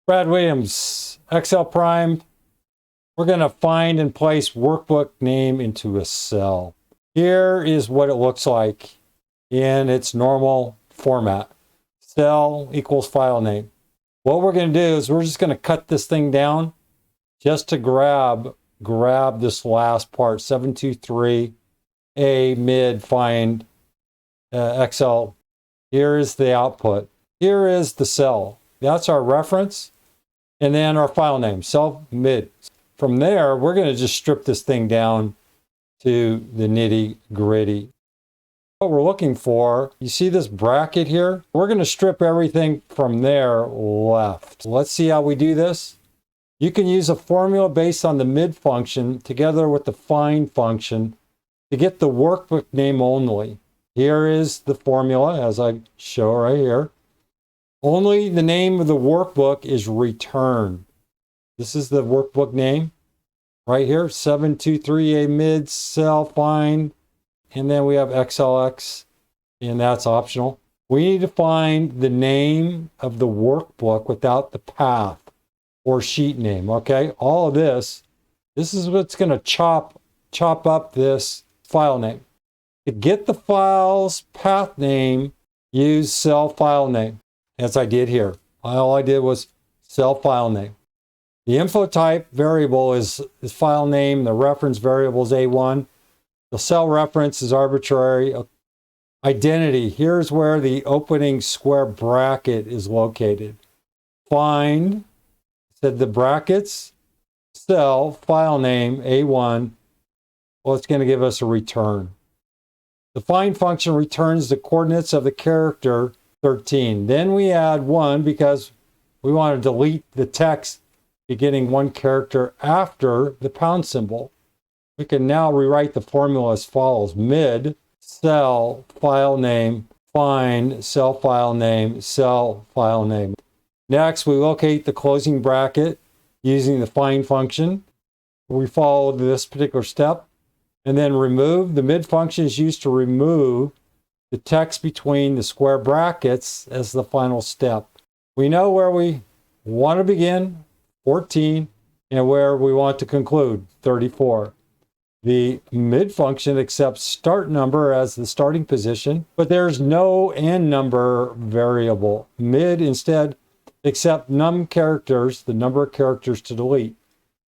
Brad Williams, Excel Prime. We're going to find and place workbook name into a cell. Here is what it looks like in its normal format. Cell equals file name. What we're going to do is we're just going to cut this thing down just to grab this last part, 723A mid find Excel. Here is the output. Here is the cell. That's our reference. And then our file name, cell mid. From there, we're going to just strip this thing down to the nitty gritty. What we're looking for, you see this bracket here? We're going to strip everything from there left. Let's see how we do this. You can use a formula based on the mid function together with the find function to get the workbook name only. Here is the formula as I show right here. Only the name of the workbook is returned. This is the workbook name right here, 723A mid cell find, and then we have XLX, and that's optional. We need to find the name of the workbook without the path or sheet name, okay? All of this is what's going to chop up this file name. To get the file's path name, use cell file name, as I did here. All I did was cell file name. The info type variable is file name. The reference variable is A1. The cell reference is arbitrary. Identity, here's where the opening square bracket is located. Find, said the brackets, cell, file name, A1. Well, it's going to give us a return. The find function returns the coordinates of the character 13. Then we add 1 because we want to delete the text beginning one character after the pound symbol. We can now rewrite the formula as follows. Mid, cell, file name, find, cell file name, cell file name. Next, we locate the closing bracket using the find function. We follow this particular step and then remove. The mid function is used to remove the text between the square brackets as the final step. We know where we want to begin, 14, and where we want to conclude, 34. The mid function accepts start number as the starting position, but there's no end number variable. Mid instead accepts num characters, the number of characters to delete.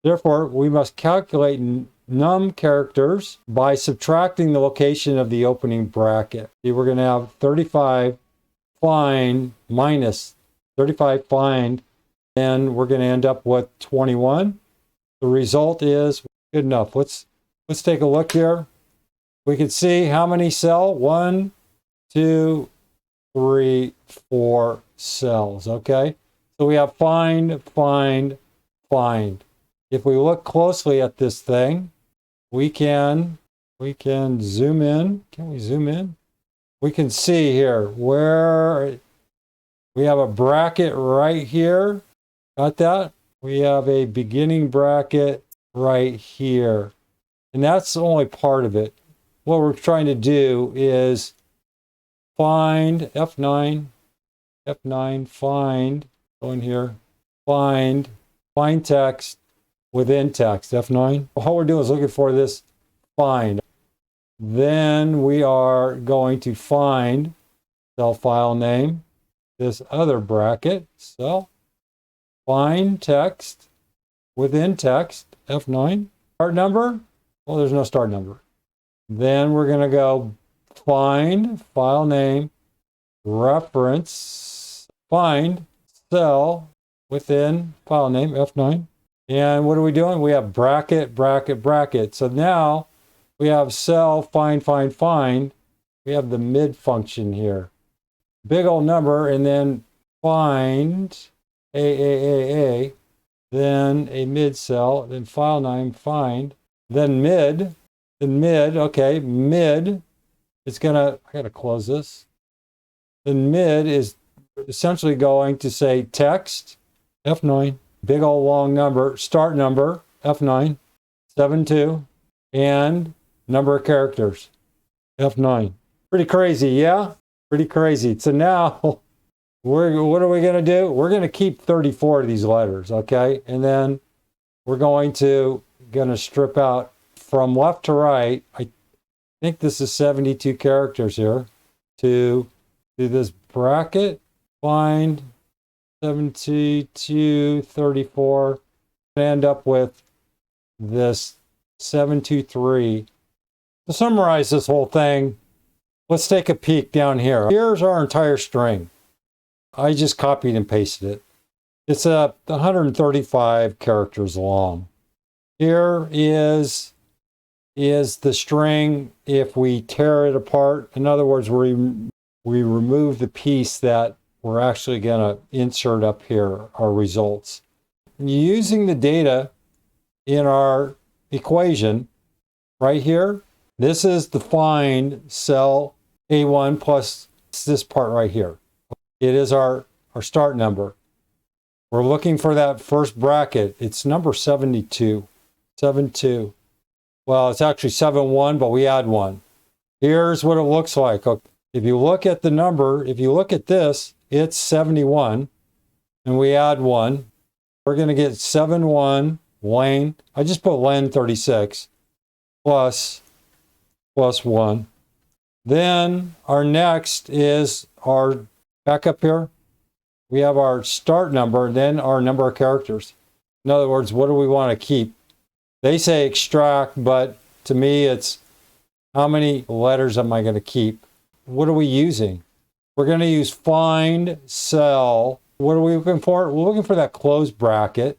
Therefore, we must calculate num characters by subtracting the location of the opening bracket. See, we're going to have 35 find minus 35 find, and we're going to end up with 21. The result is good enough. Let's take a look here. We can see how many cell. 1, 2, 3, 4 cells. Okay, so we have find, find, find. If we look closely at this thing, we can zoom in. Can we zoom in? We can see here where we have a bracket right here. Got that? We have a beginning bracket right here. And that's only part of it. What we're trying to do is find F9, find, go in here, find text within text, F9. All we're doing is looking for this find. Then we are going to find cell file name, this other bracket, cell, find text within text, F9. Start number, well, there's no start number. Then we're going to go find file name, reference, find cell within file name, F9. And what are we doing? We have bracket, bracket, bracket. So now we have cell, find, find, find. We have the mid function here. Big old number, and then find, A, then a mid cell, then file name, find, then mid, okay, mid, it's gonna, I gotta close this. Then mid is essentially going to say text, F9. Big old long number, start number, F9, 72, and number of characters, F9. Pretty crazy, yeah? Pretty crazy. So now what are we going to do? We're going to keep 34 of these letters, okay? And then we're going to strip out from left to right. I think this is 72 characters here. To do this bracket, find 72, 34, and end up with this 723. To summarize this whole thing, let's take a peek down here. Here's our entire string. I just copied and pasted it. It's 135 characters long. Here is the string if we tear it apart. In other words, we remove the piece that we're actually going to insert up here, our results. And using the data in our equation right here, this is the find cell A1 plus this part right here. It is our start number. We're looking for that first bracket. It's number 72. 72. Well, it's actually 71, but we add 1. Here's what it looks like. If you look at the number, if you look at this, it's 71, and we add 1. We're going to get 71 len. I just put len 36 plus 1. Then our next is our, back up here, we have our start number, then our number of characters. In other words, what do we want to keep? They say extract, but to me it's how many letters am I going to keep? What are we using? We're going to use find cell. What are we looking for? We're looking for that closed bracket.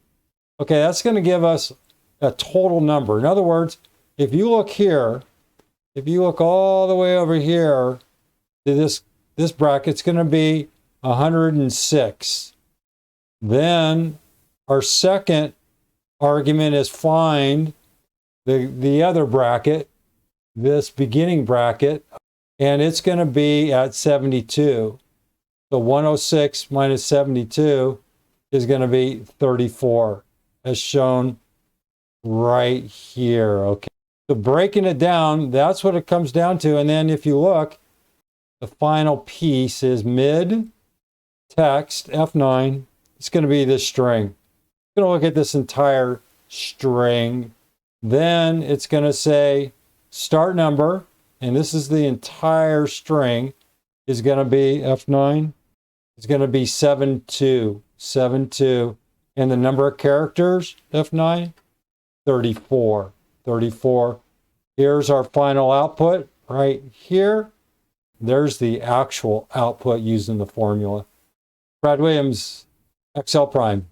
Okay, that's going to give us a total number. In other words, if you look here, if you look all the way over here to this bracket, it's going to be 106. Then our second argument is find the other bracket, this beginning bracket, and it's going to be at 72. So 106 minus 72 is going to be 34, as shown right here. Okay, so breaking it down, that's what it comes down to. And then if you look, the final piece is mid text F9. It's going to be this string. Going to look at this entire string. Then it's going to say start number, and this is the entire string, is going to be F9. It's going to be 72, 72. And the number of characters, F9, 34, 34. Here's our final output right here. There's the actual output using the formula. Brad Williams, Excel Prime.